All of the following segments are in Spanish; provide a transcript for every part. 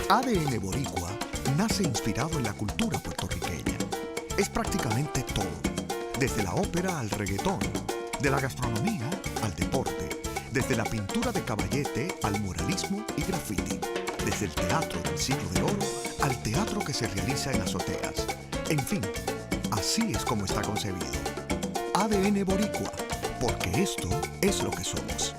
ADN Boricua nace inspirado en la cultura puertorriqueña. Es prácticamente todo, desde la ópera al reggaetón, de la gastronomía al deporte, desde la pintura de caballete al muralismo y graffiti, desde el teatro del siglo de oro al teatro que se realiza en azoteas. En fin, así es como está concebido. ADN Boricua, porque esto es lo que somos.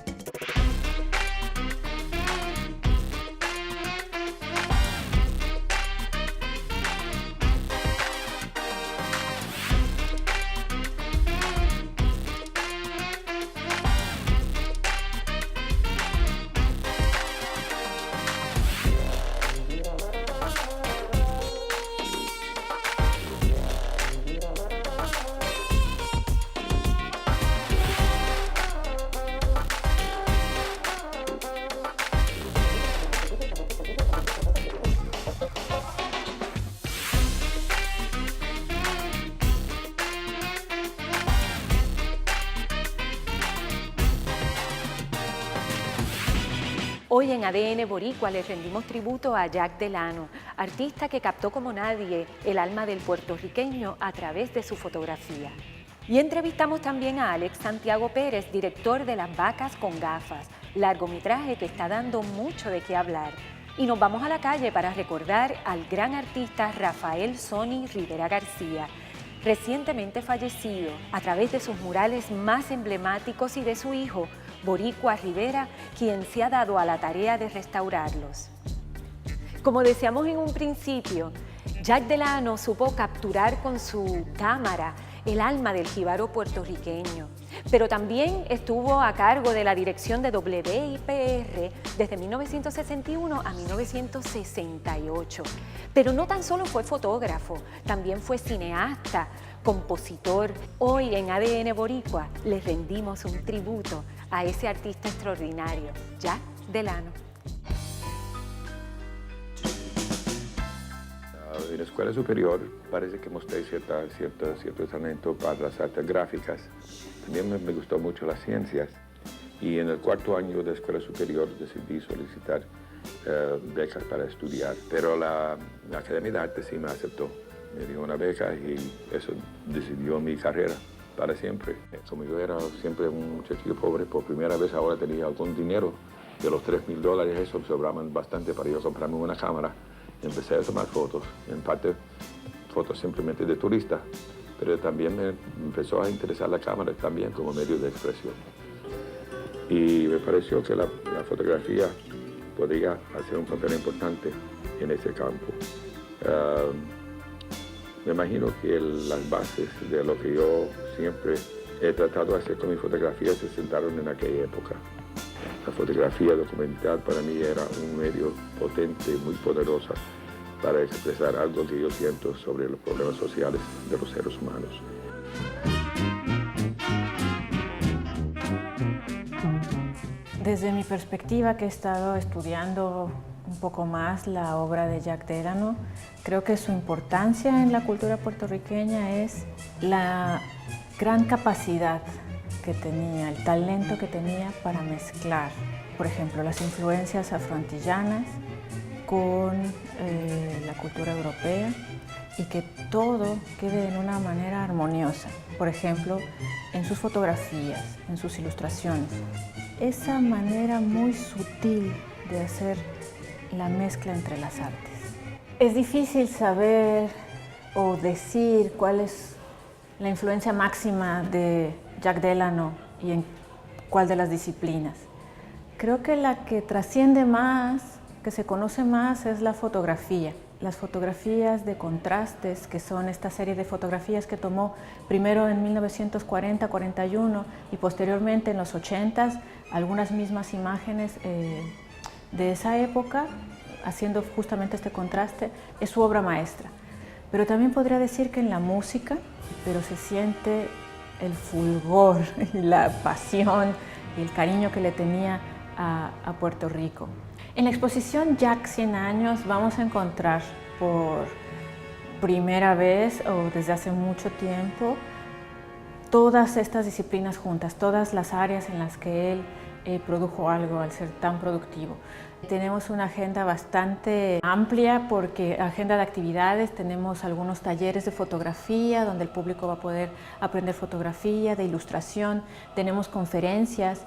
Hoy en ADN Boricua le rendimos tributo a Jack Delano, artista que captó como nadie el alma del puertorriqueño a través de su fotografía. Y entrevistamos también a Alex Santiago Pérez, director de Las Vacas con Gafas, largometraje que está dando mucho de qué hablar. Y nos vamos a la calle para recordar al gran artista Rafael Sonny Rivera García, recientemente fallecido, a través de sus murales más emblemáticos y de su hijo, Boricua Rivera, quien se ha dado a la tarea de restaurarlos. Como decíamos en un principio, Jack Delano supo capturar con su cámara el alma del jíbaro puertorriqueño, pero también estuvo a cargo de la dirección de WIPR desde 1961 a 1968. Pero no tan solo fue fotógrafo, también fue cineasta, compositor. Hoy en ADN Boricua le rendimos un tributo a ese artista extraordinario, Jack Delano. En la escuela superior parece que mostré cierto talento para las artes gráficas. También me gustó mucho las ciencias y en el cuarto año de escuela superior decidí solicitar becas para estudiar, pero la Academia de Arte sí me aceptó. Me dio una beca y eso decidió mi carrera para siempre. Como yo era siempre un muchachillo pobre, por primera vez ahora tenía algún dinero. De los $3,000, eso sobraban bastante para yo comprarme una cámara. Empecé a tomar fotos, en parte fotos simplemente de turista, pero también me empezó a interesar la cámara también como medio de expresión. Y me pareció que la fotografía podía hacer un papel importante en ese campo. Me imagino que las bases de lo que yo siempre he tratado de hacer con mi fotografía se sentaron en aquella época. La fotografía documental para mí era un medio potente, muy poderosa para expresar algo que yo siento sobre los problemas sociales de los seres humanos. Desde mi perspectiva, que he estado estudiando un poco más la obra de Jack Delano, creo que su importancia en la cultura puertorriqueña es la gran capacidad que tenía, el talento que tenía para mezclar, por ejemplo, las influencias afroantillanas con la cultura europea y que todo quede en una manera armoniosa, por ejemplo, en sus fotografías, en sus ilustraciones. Esa manera muy sutil de hacer la mezcla entre las artes. Es difícil saber o decir cuál es la influencia máxima de Jack Delano y en cuál de las disciplinas. Creo que la que trasciende más, que se conoce más, es la fotografía. Las fotografías de contrastes, que son esta serie de fotografías que tomó primero en 1940-41 y posteriormente en los 80s, algunas mismas imágenes de esa época, haciendo justamente este contraste, es su obra maestra. Pero también podría decir que en la música, pero se siente el fulgor y la pasión y el cariño que le tenía a Puerto Rico. En la exposición Jack 100 años vamos a encontrar por primera vez o desde hace mucho tiempo todas estas disciplinas juntas, todas las áreas en las que él produjo algo al ser tan productivo. Tenemos una agenda bastante amplia porque agenda de actividades, tenemos algunos talleres de fotografía donde el público va a poder aprender fotografía, de ilustración, tenemos conferencias,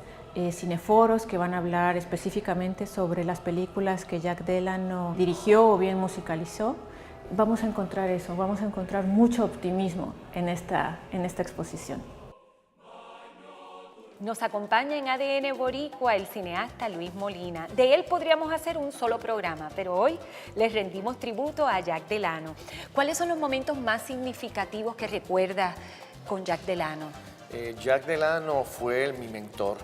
cineforos que van a hablar específicamente sobre las películas que Jack Delano dirigió o bien musicalizó. Vamos a encontrar eso, vamos a encontrar mucho optimismo en esta exposición. Nos acompaña en ADN Boricua el cineasta Luis Molina. De él podríamos hacer un solo programa, pero hoy les rendimos tributo a Jack Delano. ¿Cuáles son los momentos más significativos que recuerdas con Jack Delano? Jack Delano fue mi mentor.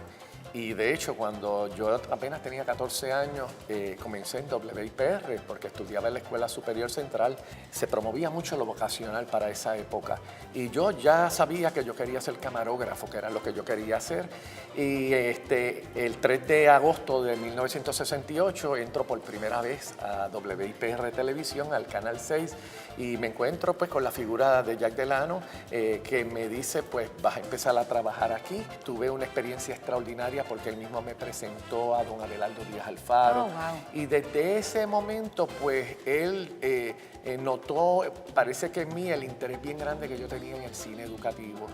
Y de hecho, cuando yo apenas tenía 14 años, comencé en WIPR porque estudiaba en la Escuela Superior Central. Se promovía mucho lo vocacional para esa época. Y yo ya sabía que yo quería ser camarógrafo, que era lo que yo quería hacer. Y el 3 de agosto de 1968 entro por primera vez a WIPR Televisión, al Canal 6, y me encuentro pues con la figura de Jack Delano, que me dice, pues vas a empezar a trabajar aquí. Tuve una experiencia extraordinaria porque él mismo me presentó a don Abelardo Díaz Alfaro. Oh, wow. Y desde ese momento, pues, él notó, parece que en mí, el interés bien grande que yo tenía en el cine educativo.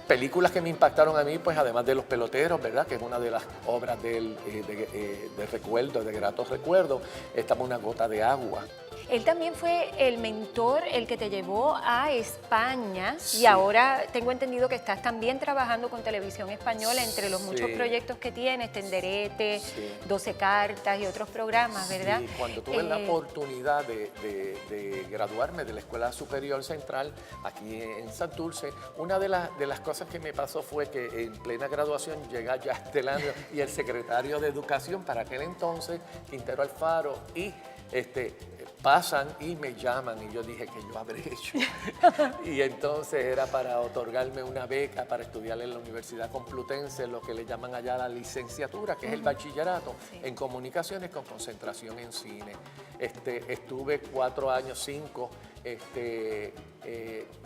Películas que me impactaron a mí, pues, además de Los Peloteros, ¿verdad?, que es una de las obras de él, de recuerdo, de gratos recuerdos, estaba Una gota de agua. Él también fue el mentor, el que te llevó a España, Sí. y ahora tengo entendido que estás también trabajando con Televisión Española entre los muchos Sí. proyectos que tienes, Tenderete, Sí. 12 cartas y otros programas, ¿verdad? Sí, cuando tuve la oportunidad de graduarme de la Escuela Superior Central aquí en Santurce, una de las cosas que me pasó fue que en plena graduación llega Jack Delano y el secretario de Educación para aquel entonces, Quintero Alfaro, y pasan y me llaman y yo dije que yo habré hecho. Y entonces era para otorgarme una beca para estudiar en la Universidad Complutense, lo que le llaman allá la licenciatura, que es el bachillerato en comunicaciones con concentración en cine. Estuve 4 años, 5,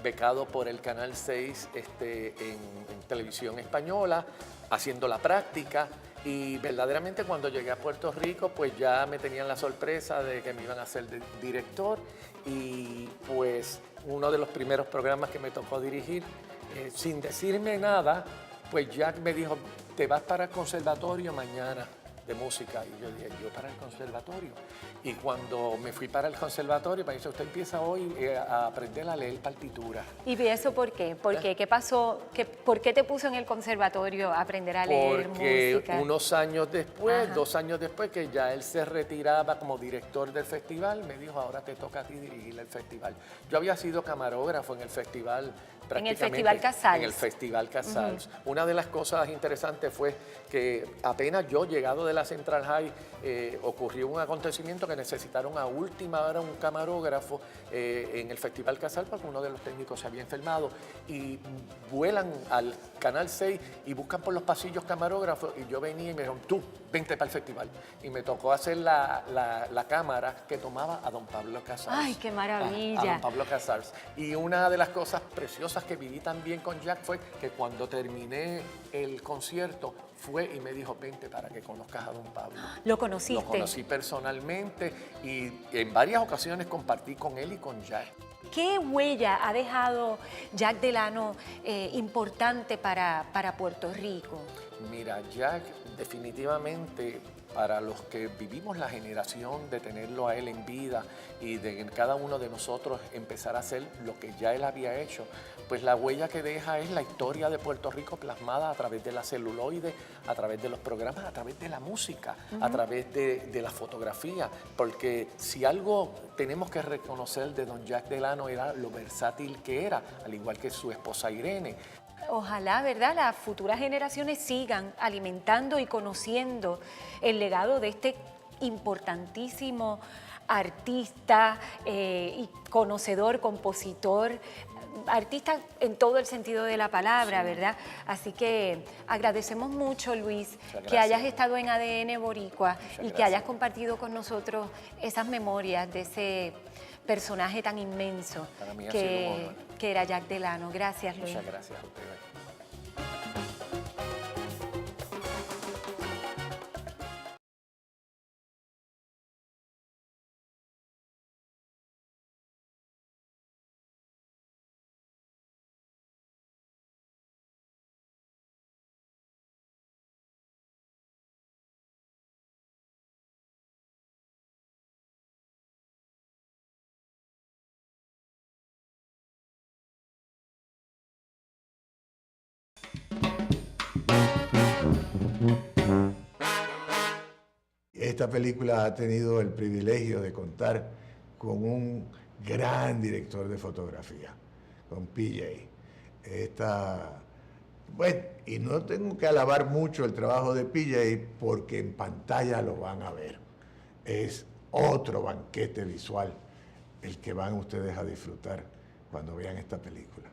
becado por el Canal 6 en televisión española, haciendo la práctica. Y verdaderamente cuando llegué a Puerto Rico, pues ya me tenían la sorpresa de que me iban a hacer director, y pues uno de los primeros programas que me tocó dirigir, sin decirme nada, pues Jack me dijo, te vas para el conservatorio mañana de música. Y yo dije, ¿yo para el conservatorio? Y cuando me fui para el conservatorio, me dice, usted empieza hoy a aprender a leer partituras. ¿Y eso por qué? ¿Por qué? ¿Qué pasó? ¿Por qué te puso en el conservatorio a aprender a leer Porque música? unos años después, Ajá. 2 años después, que ya él se retiraba como director del festival, me dijo, ahora te toca a ti dirigir el festival. Yo había sido camarógrafo en el festival prácticamente. En el Festival Casals. En el Festival Casals. Una de las cosas interesantes fue que apenas yo llegado de la Central High, ocurrió un acontecimiento que necesitaron a última hora un camarógrafo en el Festival Casals porque uno de los técnicos se había enfermado, y vuelan al Canal 6 y buscan por los pasillos camarógrafos, y yo venía y me dijeron, tú, vente para el festival. Y me tocó hacer la cámara que tomaba a don Pablo Casals. ¡Ay, qué maravilla! A don Pablo Casals. Y una de las cosas preciosas que viví también con Jack fue que cuando terminé el concierto, fue y me dijo, vente para que conozcas a don Pablo. ¿Lo conociste? Lo conocí personalmente y en varias ocasiones compartí con él y con Jack. ¿Qué huella ha dejado Jack Delano importante para Puerto Rico? Mira, Jack definitivamente, para los que vivimos la generación de tenerlo a él en vida y de cada uno de nosotros empezar a hacer lo que ya él había hecho, pues la huella que deja es la historia de Puerto Rico plasmada a través de la celuloide, a través de los programas, a través de la música, a través de la fotografía, porque si algo tenemos que reconocer de don Jack Delano era lo versátil que era, al igual que su esposa Irene. Ojalá, ¿verdad?, las futuras generaciones sigan alimentando y conociendo el legado de este importantísimo artista y conocedor, compositor, artista en todo el sentido de la palabra, sí, ¿verdad? Así que agradecemos mucho, Luis, que hayas estado en ADN Boricua y que hayas compartido con nosotros esas memorias de ese personaje tan inmenso que era Jack Delano. Gracias, Luis. Muchas gracias a ustedes. esta película ha tenido el privilegio de contar con un gran director de fotografía, con PJ. Bueno, y no tengo que alabar mucho el trabajo de PJ porque en pantalla lo van a ver. Es otro banquete visual el que van ustedes a disfrutar cuando vean esta película.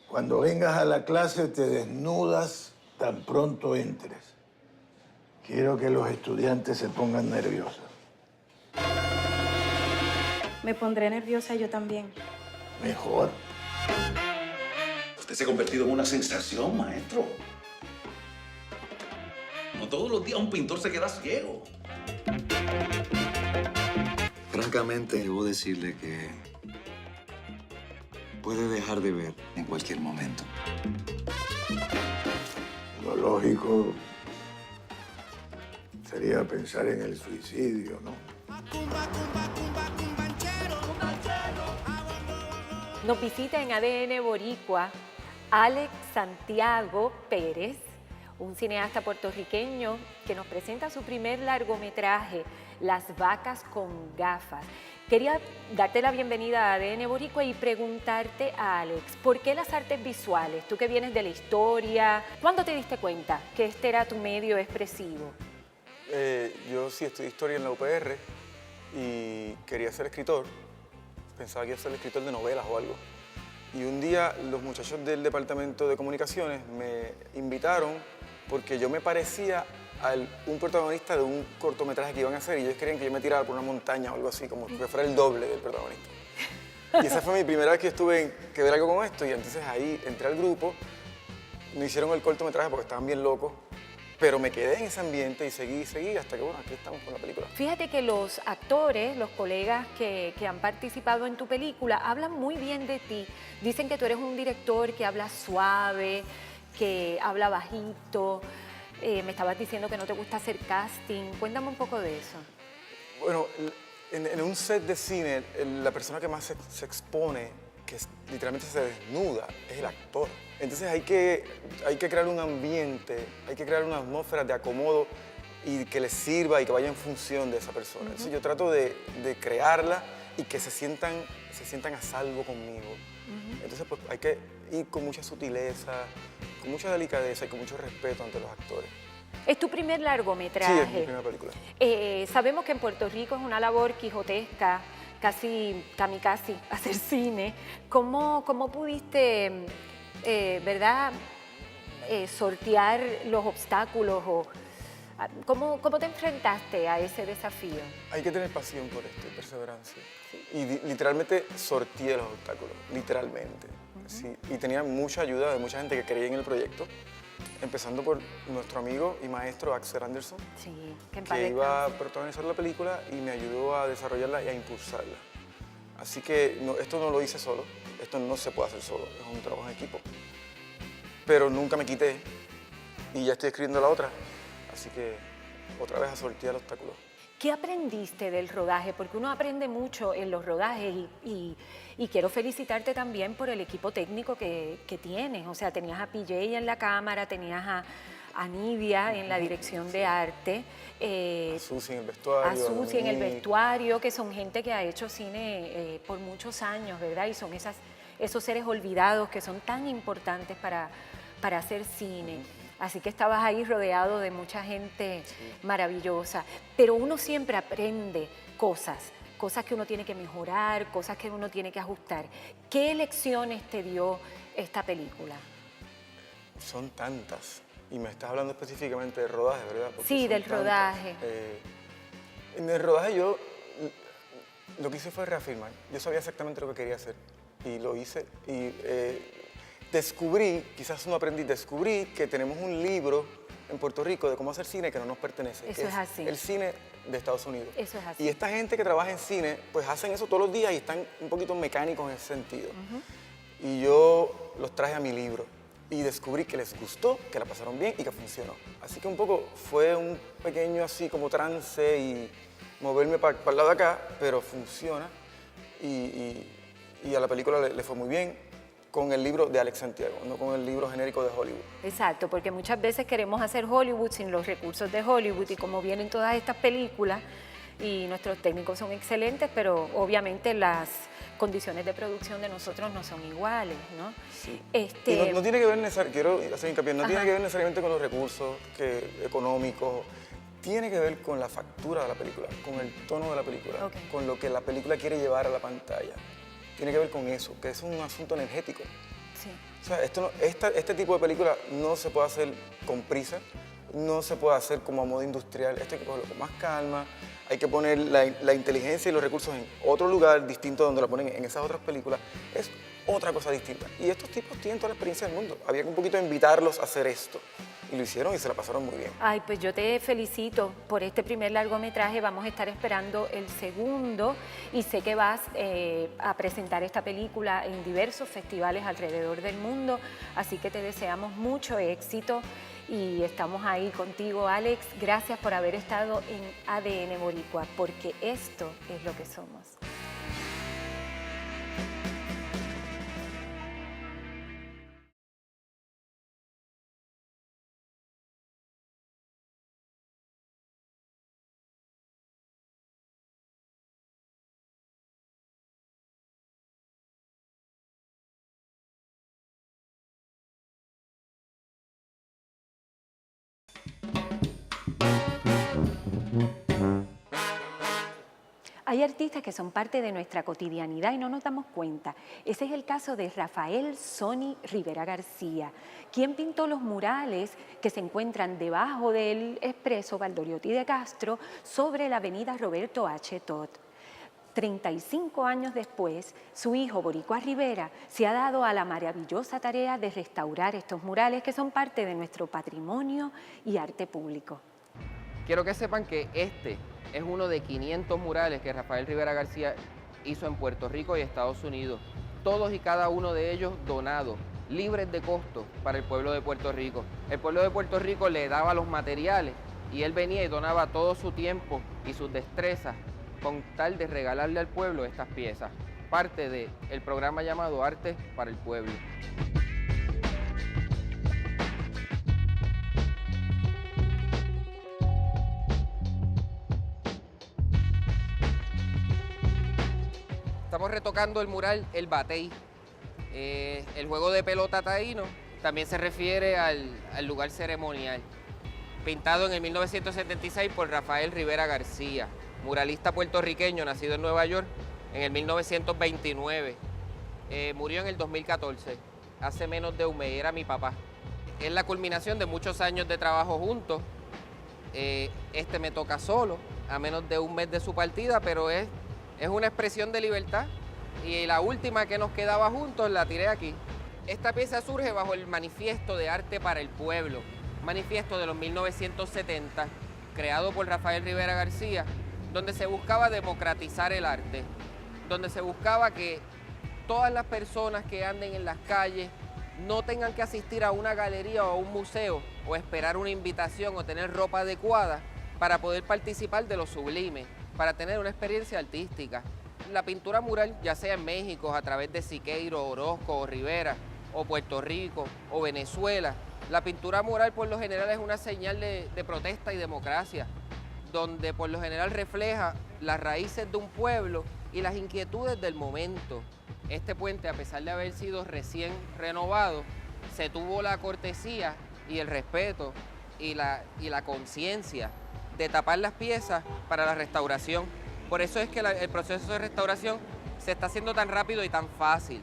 Cuando vengas a la clase te desnudas tan pronto entres. Quiero que los estudiantes se pongan nerviosos. Me pondré nerviosa yo también. Mejor. Usted se ha convertido en una sensación, maestro. No todos los días un pintor se queda ciego. Francamente, debo decirle que puede dejar de ver en cualquier momento. Lo lógico sería pensar en el suicidio, ¿no? Nos visita en ADN Boricua Alex Santiago Pérez, un cineasta puertorriqueño que nos presenta su primer largometraje, Las vacas con gafas. Quería darte la bienvenida a ADN Boricua y preguntarte, Alex, ¿por qué las artes visuales? Tú que vienes de la historia, ¿cuándo te diste cuenta que este era tu medio expresivo? Yo sí estudié historia en la UPR y quería ser escritor. Pensaba que iba a ser escritor de novelas o algo. Y un día los muchachos del departamento de comunicaciones me invitaron porque yo me parecía a un protagonista de un cortometraje que iban a hacer y ellos querían que yo me tirara por una montaña o algo así, como que fuera el doble del protagonista. Y esa fue mi primera vez que estuve que ver algo con esto y entonces ahí entré al grupo, me hicieron el cortometraje porque estaban bien locos, pero me quedé en ese ambiente y seguí hasta que, bueno, aquí estamos con la película. Fíjate que los actores, los colegas que han participado en tu película, hablan muy bien de ti. Dicen que tú eres un director que habla suave, que habla bajito. Me estabas diciendo que no te gusta hacer casting. Cuéntame un poco de eso. Bueno, en un set de cine, la persona que más se expone, que literalmente se desnuda, es el actor. Entonces hay que crear un ambiente, hay que crear una atmósfera de acomodo y que les sirva y que vaya en función de esa persona. Entonces yo trato de crearla y que se sientan a salvo conmigo. Entonces pues hay que ir con mucha sutileza, con mucha delicadeza y con mucho respeto ante los actores. ¿Es tu primer largometraje? Sí, es mi primera película. Sabemos que en Puerto Rico es una labor quijotesca, casi kamikaze, hacer cine. ¿Cómo pudiste, verdad, sortear los obstáculos? ¿Cómo te enfrentaste a ese desafío? Hay que tener pasión por esto y perseverancia. Sí. Y literalmente sorteé los obstáculos, literalmente. Sí. Y tenía mucha ayuda de mucha gente que creía en el proyecto, empezando por nuestro amigo y maestro Axel Anderson, sí, que iba a protagonizar la película y me ayudó a desarrollarla y a impulsarla. Así que esto no lo hice solo, esto no se puede hacer solo, es un trabajo en equipo. Pero nunca me quité y ya estoy escribiendo la otra, así que otra vez a sortear el obstáculo. ¿Qué aprendiste del rodaje? Porque uno aprende mucho en los rodajes y quiero felicitarte también por el equipo técnico que tienes. O sea, tenías a PJ en la cámara, tenías a Nidia en la dirección de arte. A Susi en el vestuario. A Susi en el vestuario, que son gente que ha hecho cine por muchos años, ¿verdad? Y son esos seres olvidados que son tan importantes para hacer cine. Así que estabas ahí rodeado de mucha gente maravillosa. Pero uno siempre aprende cosas que uno tiene que mejorar, cosas que uno tiene que ajustar. ¿Qué lecciones te dio esta película? Son tantas. Y me estás hablando específicamente del rodaje, ¿verdad? Porque sí, del rodaje. En el rodaje yo lo que hice fue reafirmar. Yo sabía exactamente lo que quería hacer y lo hice. Y descubrí, quizás no aprendí, descubrí que tenemos un libro en Puerto Rico de cómo hacer cine que no nos pertenece. Eso es así. El cine de Estados Unidos. Eso es así. Y esta gente que trabaja en cine, pues hacen eso todos los días y están un poquito mecánicos en ese sentido. Y yo los traje a mi libro y descubrí que les gustó, que la pasaron bien y que funcionó. Así que un poco fue un pequeño así como trance y moverme para el lado de acá, pero funciona y a la película le fue muy bien. con el libro de Alex Santiago, no con el libro genérico de Hollywood. Exacto, porque muchas veces queremos hacer Hollywood sin los recursos de Hollywood y como vienen todas estas películas y nuestros técnicos son excelentes, pero obviamente las condiciones de producción de nosotros no son iguales, ¿no? Sí. Y no tiene que ver necesariamente, quiero hacer hincapié, no Ajá. tiene que ver necesariamente con los recursos económicos, tiene que ver con la factura de la película, con el tono de la película, Okay. con lo que la película quiere llevar a la pantalla. Tiene que ver con eso, que es un asunto energético. Sí. O sea, este tipo de película no se puede hacer con prisa, no se puede hacer como a modo industrial, esto hay que cogerlo con más calma, hay que poner la inteligencia y los recursos en otro lugar distinto donde la ponen en esas otras películas, es otra cosa distinta. Y estos tipos tienen toda la experiencia del mundo, había que un poquito invitarlos a hacer esto. Y lo hicieron y se la pasaron muy bien. Ay, pues yo te felicito por este primer largometraje. Vamos a estar esperando el segundo y sé que vas a presentar esta película en diversos festivales alrededor del mundo, así que te deseamos mucho éxito y estamos ahí contigo, Alex. Gracias por haber estado en ADN Boricua, porque esto es lo que somos. Hay artistas que son parte de nuestra cotidianidad y no nos damos cuenta. Ese es el caso de Rafael Sonny Rivera García, quien pintó los murales que se encuentran debajo del Expreso Valdoriotti de Castro sobre la avenida Roberto H. Todd. 35 años después, su hijo Boricua Rivera se ha dado a la maravillosa tarea de restaurar estos murales que son parte de nuestro patrimonio y arte público. Quiero que sepan que este es uno de 500 murales que Rafael Rivera García hizo en Puerto Rico y Estados Unidos. Todos y cada uno de ellos donados, libres de costo para el pueblo de Puerto Rico. El pueblo de Puerto Rico le daba los materiales y él venía y donaba todo su tiempo y sus destrezas con tal de regalarle al pueblo estas piezas. Parte del programa llamado Arte para el Pueblo. Estamos retocando el mural El Batey, el juego de pelota taíno, también se refiere al lugar ceremonial, pintado en el 1976 por Rafael Rivera García, muralista puertorriqueño nacido en Nueva York en el 1929, murió en el 2014, hace menos de un mes, era mi papá. Es la culminación de muchos años de trabajo juntos, este me toca solo, a menos de un mes de su partida, pero es una expresión de libertad y la última que nos quedaba juntos la tiré aquí. Esta pieza surge bajo el Manifiesto de Arte para el Pueblo, manifiesto de los 1970, creado por Rafael Rivera García, donde se buscaba democratizar el arte, donde se buscaba que todas las personas que anden en las calles no tengan que asistir a una galería o a un museo o esperar una invitación o tener ropa adecuada para poder participar de lo sublime, para tener una experiencia artística. La pintura mural, ya sea en México, a través de Siqueiro, Orozco o Rivera, o Puerto Rico o Venezuela, la pintura mural por lo general es una señal de protesta y democracia, donde por lo general refleja las raíces de un pueblo y las inquietudes del momento. Este puente, a pesar de haber sido recién renovado, se tuvo la cortesía y el respeto y la conciencia de tapar las piezas para la restauración. Por eso es que el proceso de restauración se está haciendo tan rápido y tan fácil.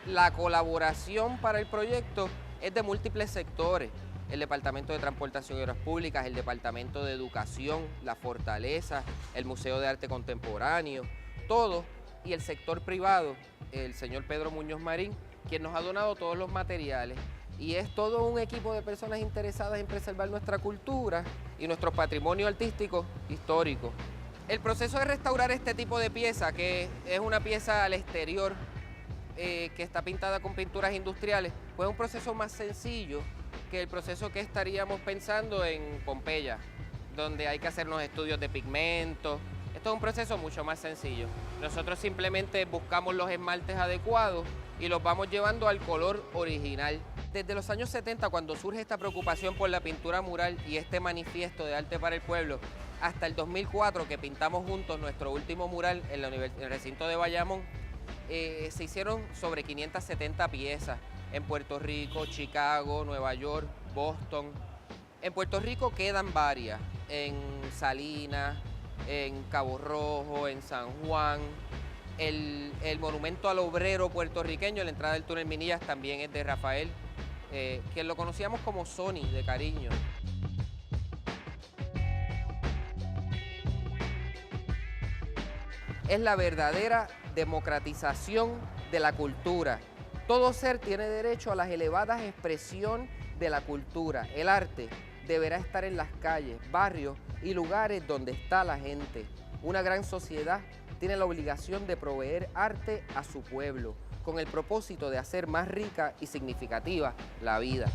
La colaboración para el proyecto es de múltiples sectores. El Departamento de Transportación y Obras Públicas, el Departamento de Educación, la Fortaleza, el Museo de Arte Contemporáneo, todo, y el sector privado, el señor Pedro Muñoz Marín, quien nos ha donado todos los materiales. Y es todo un equipo de personas interesadas en preservar nuestra cultura y nuestro patrimonio artístico histórico. El proceso de restaurar este tipo de pieza, que es una pieza al exterior, que está pintada con pinturas industriales, pues es un proceso más sencillo que el proceso que estaríamos pensando en Pompeya, donde hay que hacer unos estudios de pigmentos. esto es un proceso mucho más sencillo. Nosotros simplemente buscamos los esmaltes adecuados y los vamos llevando al color original. Desde los años 70, cuando surge esta preocupación por la pintura mural y este manifiesto de arte para el pueblo, hasta el 2004, que pintamos juntos nuestro último mural en el recinto de Bayamón, se hicieron sobre 570 piezas en Puerto Rico, Chicago, Nueva York, Boston. En Puerto Rico quedan varias, en Salinas, en Cabo Rojo, en San Juan. El monumento al obrero puertorriqueño, la entrada del túnel Minillas, también es de Rafael, que lo conocíamos como Sony, de cariño. Es la verdadera democratización de la cultura. Todo ser tiene derecho a las elevadas expresiones de la cultura. El arte deberá estar en las calles, barrios y lugares donde está la gente. Una gran sociedad tiene la obligación de proveer arte a su pueblo, con el propósito de hacer más rica y significativa la vida.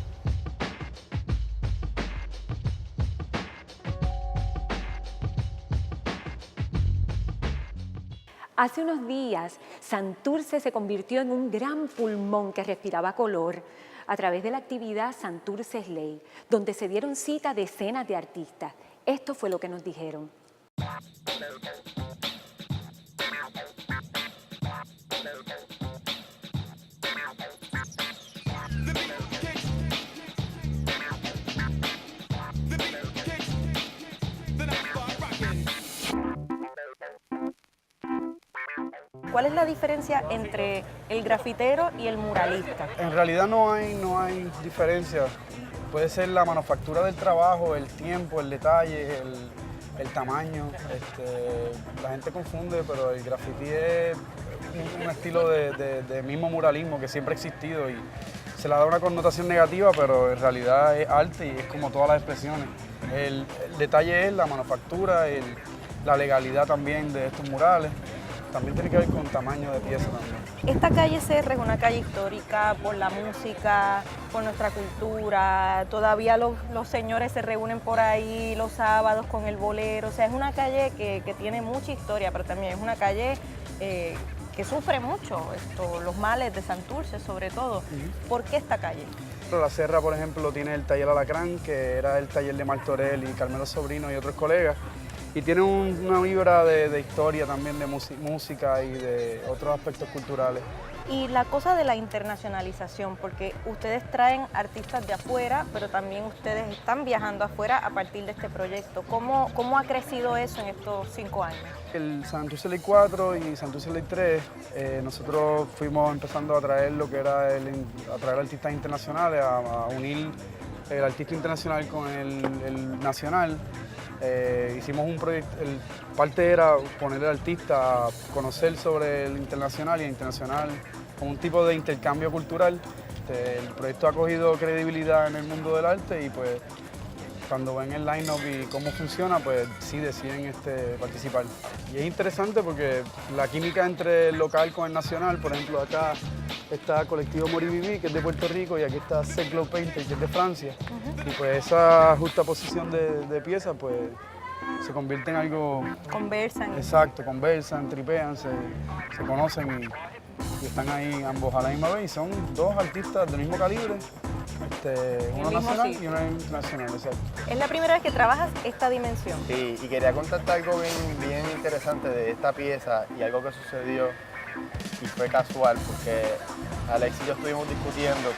Hace unos días, Santurce se convirtió en un gran pulmón que respiraba color a través de la actividad Santurce Slay, donde se dieron cita decenas de artistas. Esto fue lo que nos dijeron. ¿Cuál es la diferencia entre el grafitero y el muralista? En realidad no hay diferencia. Puede ser la manufactura del trabajo, el tiempo, el detalle, el tamaño. La gente confunde, pero el graffiti es un estilo de mismo muralismo que siempre ha existido y se le da una connotación negativa, pero en realidad es arte y es como todas las expresiones. El detalle es la manufactura, la legalidad también de estos murales. También tiene que ver con tamaño de pieza también. Esta calle Serra es una calle histórica por la música, por nuestra cultura. Todavía los señores se reúnen por ahí los sábados con el bolero. O sea, es una calle que tiene mucha historia, pero también es una calle que sufre mucho los males de Santurce, sobre todo. ¿Por qué esta calle? La Serra, por ejemplo, tiene el taller Alacrán, que era el taller de Martorell y Carmelo Sobrino y otros colegas. Y tiene una vibra de historia también, de música y de otros aspectos culturales. Y la cosa de la internacionalización, porque ustedes traen artistas de afuera, pero también ustedes están viajando afuera a partir de este proyecto. ¿Cómo ha crecido eso en estos 5 años? El Santurce Slay 4 y Santurce Slay 3, nosotros fuimos empezando a traer lo que era atraer artistas internacionales, a unir el artista internacional con el nacional. Hicimos un proyecto, parte era poner al artista a conocer sobre el internacional y el internacional como un tipo de intercambio cultural. El proyecto ha cogido credibilidad en el mundo del arte y pues cuando ven el line-up y cómo funciona, pues sí deciden participar. Y es interesante porque la química entre el local con el nacional, por ejemplo acá está Colectivo Moriviví, que es de Puerto Rico, y aquí está Seclo Painter, que es de Francia. Y pues esa justaposición de piezas pues se convierte en algo... Conversan. Exacto, conversan, tripean, se conocen y están ahí ambos a la misma vez. Y son dos artistas del mismo calibre, uno nacional y uno internacional, exacto. ¿Es la primera vez que trabajas esta dimensión? Sí, y quería contarte algo bien interesante de esta pieza y algo que sucedió y fue casual porque Alex y yo estuvimos discutiendo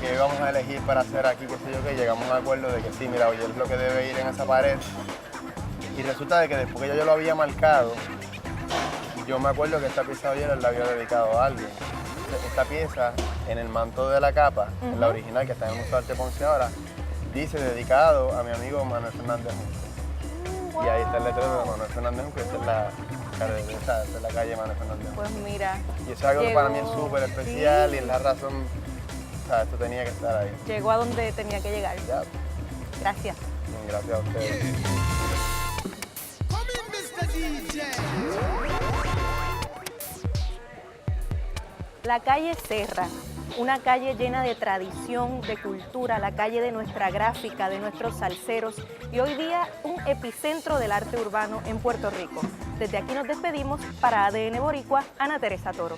qué vamos a elegir para hacer aquí, qué sé yo qué, llegamos a un acuerdo de que sí, mira, oye, es lo que debe ir en esa pared. Y resulta de que después que yo lo había marcado, yo me acuerdo que esta pieza ayer la había dedicado a alguien. Esta pieza, en el manto de la capa, en la original que está en el Museo de Arte Ponce ahora, dice dedicado a mi amigo Manuel Fernández Junco. Y ahí está el letrero de Manuel Fernández Junco, esta es la calle Manuel Fernández Junco. Pues mira. Y eso es algo que para mí es súper especial y es la razón, o sea, esto tenía que estar ahí. Llegó a donde tenía que llegar. Ya. Gracias. Gracias a ustedes. La calle Serra una calle llena de tradición, de cultura, la calle de nuestra gráfica, de nuestros salseros y hoy día un epicentro del arte urbano en Puerto Rico. Desde aquí nos despedimos para ADN Boricua, Ana Teresa Toro.